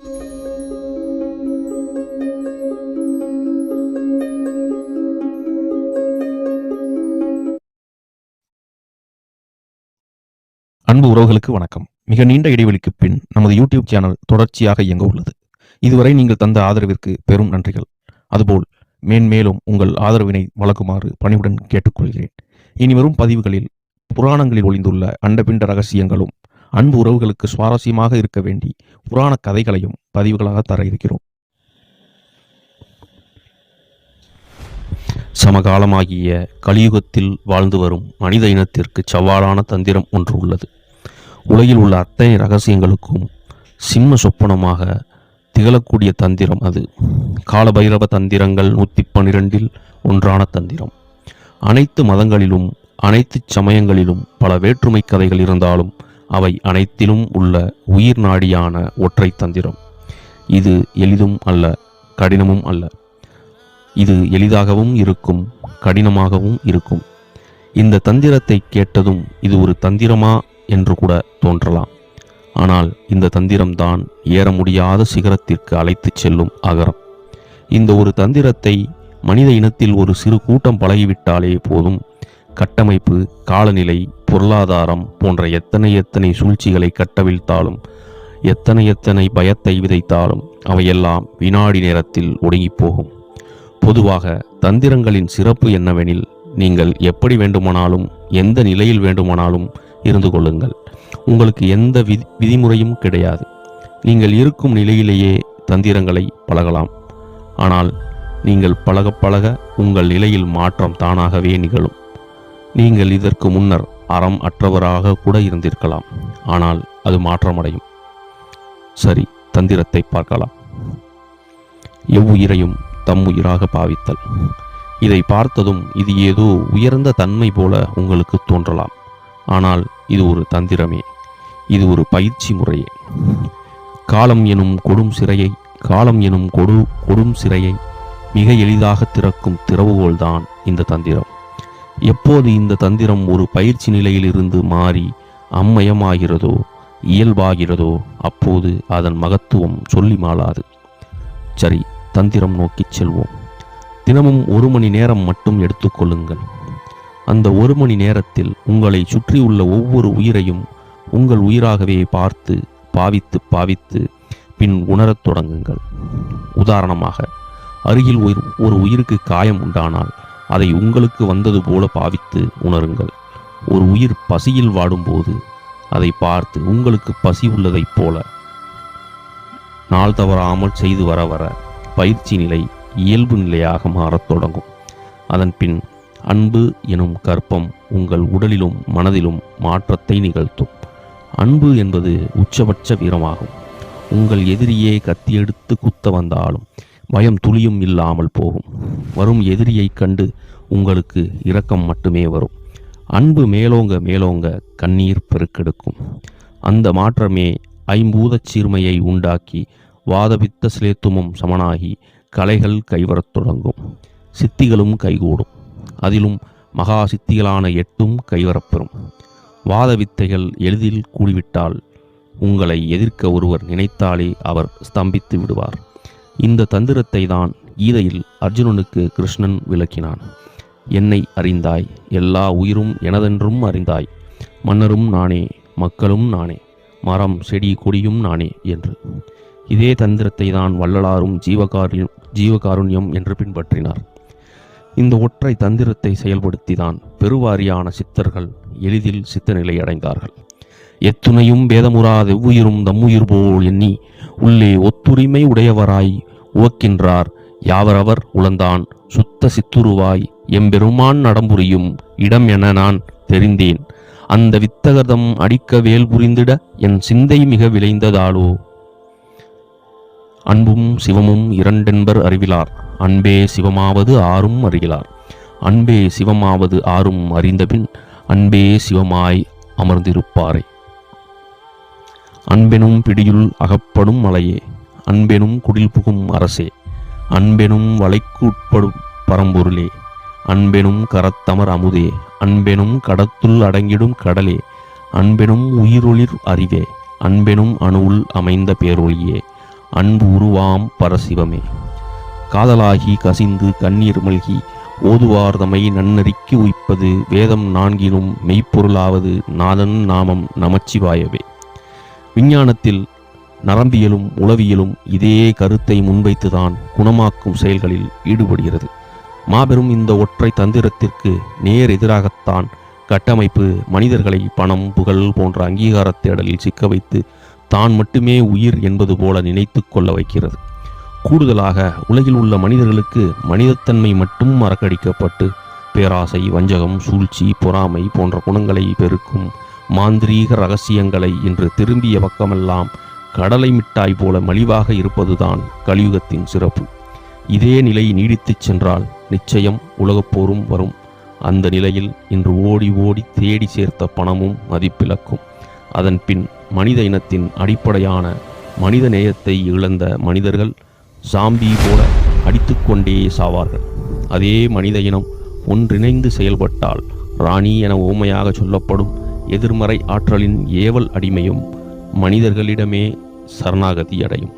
அன்பு உறவுகளுக்கு வணக்கம். மிக நீண்ட இடைவெளிக்கு பின் நமது யூடியூப் சேனல் தொடர்ச்சியாக இயங்க உள்ளது. இதுவரை நீங்கள் தந்த ஆதரவிற்கு பெரும் நன்றிகள். அதுபோல் மேன்மேலும் உங்கள் ஆதரவினை வழங்குமாறு பணிவுடன் கேட்டுக்கொள்கிறேன். இனிவரும் பதிவுகளில் புராணங்களில் ஒளிந்துள்ள அண்டபிண்ட ரகசியங்களும் அன்பு உறவுகளுக்கு சுவாரஸ்யமாக இருக்க வேண்டி புராண கதைகளையும் பதிவுகளாக தர இருக்கிறோம். சமகாலமாகிய கலியுகத்தில் வாழ்ந்து வரும் மனித இனத்திற்கு சவாலான தந்திரம் ஒன்று உள்ளது. உலகில் உள்ள அத்தனை ரகசியங்களுக்கும் சிம்ம சொப்பனமாக திகழக்கூடிய தந்திரம் அது. காலபைரவ தந்திரங்கள் 112 ஒன்றான தந்திரம். அனைத்து மதங்களிலும் அனைத்து சமயங்களிலும் பல வேற்றுமை கதைகள் இருந்தாலும் அவை அனைத்திலும் உள்ள உயிர் நாடியான ஒற்றை தந்திரம். இது எளிதும் அல்ல, கடினமும் அல்ல. இது எளிதாகவும் இருக்கும், கடினமாகவும் இருக்கும். இந்த தந்திரத்தை கேட்டதும் இது ஒரு தந்திரமா என்று கூட தோன்றலாம். ஆனால் இந்த தந்திரம்தான் ஏற முடியாத சிகரத்திற்கு அழைத்துச் செல்லும் அகரம். இந்த ஒரு தந்திரத்தை மனித இனத்தில் ஒரு சிறு கூட்டம் பழகிவிட்டாலே போதும், கட்டமைப்பு, காலநிலை, பொருளாதாரம் போன்ற எத்தனை சூழ்ச்சிகளை கட்டவிழ்த்தாலும், எத்தனை பயத்தை விதைத்தாலும் அவையெல்லாம் வினாடி நேரத்தில் ஒடுங்கி போகும். பொதுவாக தந்திரங்களின் சிறப்பு என்னவெனில், நீங்கள் எப்படி வேண்டுமானாலும் எந்த நிலையில் வேண்டுமானாலும் இருந்து கொள்ளுங்கள். உங்களுக்கு எந்த விதிமுறையும் கிடையாது. நீங்கள் இருக்கும் நிலையிலேயே தந்திரங்களை பழகலாம். ஆனால் நீங்கள் பழக பழக உங்கள் நிலையில் மாற்றம் தானாகவே நிகழும். நீங்கள் இதற்கு முன்னர் அறம் அற்றவராக கூட இருந்திருக்கலாம். ஆனால் அது மாற்றமடையும். சரி, தந்திரத்தை பார்க்கலாம். எவ்வுயிரையும் தம் உயிராக பாவித்தல். இதை பார்த்ததும் இது ஏதோ உயர்ந்த தன்மை போல உங்களுக்கு தோன்றலாம். ஆனால் இது ஒரு தந்திரமே. இது ஒரு பயிற்சி முறையே. காலம் எனும் கொடும் சிறையை மிக எளிதாக திறக்கும் திறவுகோல்தான் இந்த தந்திரம். எப்போது இந்த தந்திரம் ஒரு பயிற்சி நிலையிலிருந்து மாறி அம்மயமாகிறதோ, இயல்பாகிறதோ, அப்போது அதன் மகத்துவம் சொல்லி மாளாது. சரி, தந்திரம் நோக்கி செல்வோம். தினமும் 1 மணி நேரம் மட்டும் எடுத்துக்கொள்ளுங்கள். அந்த 1 மணி நேரத்தில் உங்களை சுற்றியுள்ள ஒவ்வொரு உயிரையும் உங்கள் உயிராகவே பார்த்து பாவித்து பின் உணரத் தொடங்குங்கள். உதாரணமாக, அருகில் ஒரு உயிருக்கு காயம் உண்டானால் அதை உங்களுக்கு வந்தது போல பாவித்து உணருங்கள். ஒரு உயிர் பசியில் வாடும்போது அதை பார்த்து உங்களுக்கு பசி உள்ளதைப் போல நாள் தவறாமல் செய்து வர வர பயிற்சி நிலை இயல்பு நிலையாக மாறத் தொடங்கும். அதன் பின் அன்பு எனும் கற்பம் உங்கள் உடலிலும் மனதிலும் மாற்றத்தை நிகழ்த்தும். அன்பு என்பது உச்சபட்ச வீரமாகும். உங்கள் எதிரியே கத்தியெடுத்து குத்த வந்தாலும் பயம் துளியும் இல்லாமல் போகும். வரும் எதிரியை கண்டு உங்களுக்கு இரக்கம் மட்டுமே வரும். அன்பு மேலோங்க கண்ணீர் பெருக்கெடுக்கும். அந்த மாற்றமே ஐம்பூதச் சீர்மையை உண்டாக்கி வாதபித்த சிலேத்துமம் சமனாகி கலைகள் கைவரத் தொடங்கும். சித்திகளும் கைகூடும். அதிலும் மகா சித்திகளான 8ம் கைவரப்பெறும். வாத வித்தைகள் எளிதில் கூடிவிட்டால் உங்களை எதிர்க்க ஒருவர் நினைத்தாலே அவர் ஸ்தம்பித்து விடுவார். இந்த தந்திரத்தை தான் கீதையில் அர்ஜுனனுக்கு கிருஷ்ணன் விளக்கினான். என்னை அறிந்தாய், எல்லா உயிரும் எனதென்றும் அறிந்தாய், மன்னரும் நானே, மக்களும் நானே, மரம் செடி கொடியும் நானே என்று. இதே தந்திரத்தை தான் வள்ளலாரும் ஜீவகாருண்யம் என்று பின்பற்றினார். இந்த ஒற்றை தந்திரத்தை செயல்படுத்திதான் பெருவாரியான சித்தர்கள் எளிதில் சித்த நிலை அடைந்தார்கள். எத்துணையும் பேதமுறாத எவ்வுயிரும் தம்முயிர் போல் எண்ணி உள்ளே ஒத்துரிமை உடையவராய் உவக்கின்றார் யாவரவர் உளந்தான் சுத்த சித்துருவாய் எம்பெருமான் நடம்புரியும் இடம் என நான் தெரிந்தேன். அந்த வித்தகர்தம் அடிக்க வேல் புரிந்திட என் சிந்தை மிக விளைந்ததாலோ. அன்பும் சிவமும் இரண்டென்பர் அறிவிலார், அன்பே சிவமாவது ஆறும் அறிகிறார். அன்பே சிவமாவது ஆறும் அறிந்தபின் அன்பே சிவமாய் அமர்ந்திருப்பாரே. அன்பெனும் பிடியுள் அகப்படும் மலையே, அன்பெனும் குடில் புகும் அரசே, அன்பெனும் வளைக்கு உட்படும் பரம்பொருளே, அன்பெனும் கரத்தமர் அமுதே, அன்பெனும் கடத்துள் அடங்கிடும் கடலே, அன்பெனும் உயிரொளிர் அறிவே, அன்பெனும் அணுவுள் அமைந்த பேரொழியே, அன்பு உருவாம் பரசிவமே. காதலாகி கசிந்து கண்ணீர் மல்கி ஓதுவார்தமை நன்னறிக்கு உய்ப்பது வேதம் நான்கினும் மெய்ப்பொருளாவது நாதன் நாமம் நமச்சிவாயவே. விஞ்ஞானத்தில் நரம்பியலும் உளவியலும் இதே கருத்தை முன்வைத்துதான் குணமாக்கும் செயல்களில் ஈடுபடுகிறது. மாபெரும் இந்த ஒற்றை தந்திரத்திற்கு நேர் எதிராகத்தான் கட்டமைப்பு மனிதர்களை பணம் புகழ் போன்ற அங்கீகார தேடலில் சிக்க வைத்து தான் மட்டுமே உயிர் என்பது போல நினைத்து கொள்ள வைக்கிறது. கூடுதலாக உலகில் உள்ள மனிதர்களுக்கு மனிதத்தன்மை மட்டும் மறக்கடிக்கப்பட்டு பேராசை, வஞ்சகம், சூழ்ச்சி, பொறாமை போன்ற குணங்களை பெருக்கும் மாந்திரீக ரகசியங்களை இன்று திரும்பிய பக்கமெல்லாம் கடலை மிட்டாய் போல மலிவாக இருப்பதுதான் கலியுகத்தின் சிறப்பு. இதே நிலை நீடித்துச் சென்றால் நிச்சயம் உலகப்போரும் வரும். அந்த நிலையில் இன்று ஓடி ஓடி தேடி சேர்த்த பணமும் மதிப்பிழக்கும். அதன் பின் மனித இனத்தின் அடிப்படையான மனித நேயத்தை இழந்த மனிதர்கள் சாம்பி போல அடித்துக்கொண்டே சாவார்கள். அதே மனித இனம் ஒன்றிணைந்து செயல்பட்டால் ராணி என ஓமையாக சொல்லப்படும் எதிர்மறை ஆற்றலின் ஏவல் அடிமையும் மனிதர்களிடமே சரணாகதி அடையும்.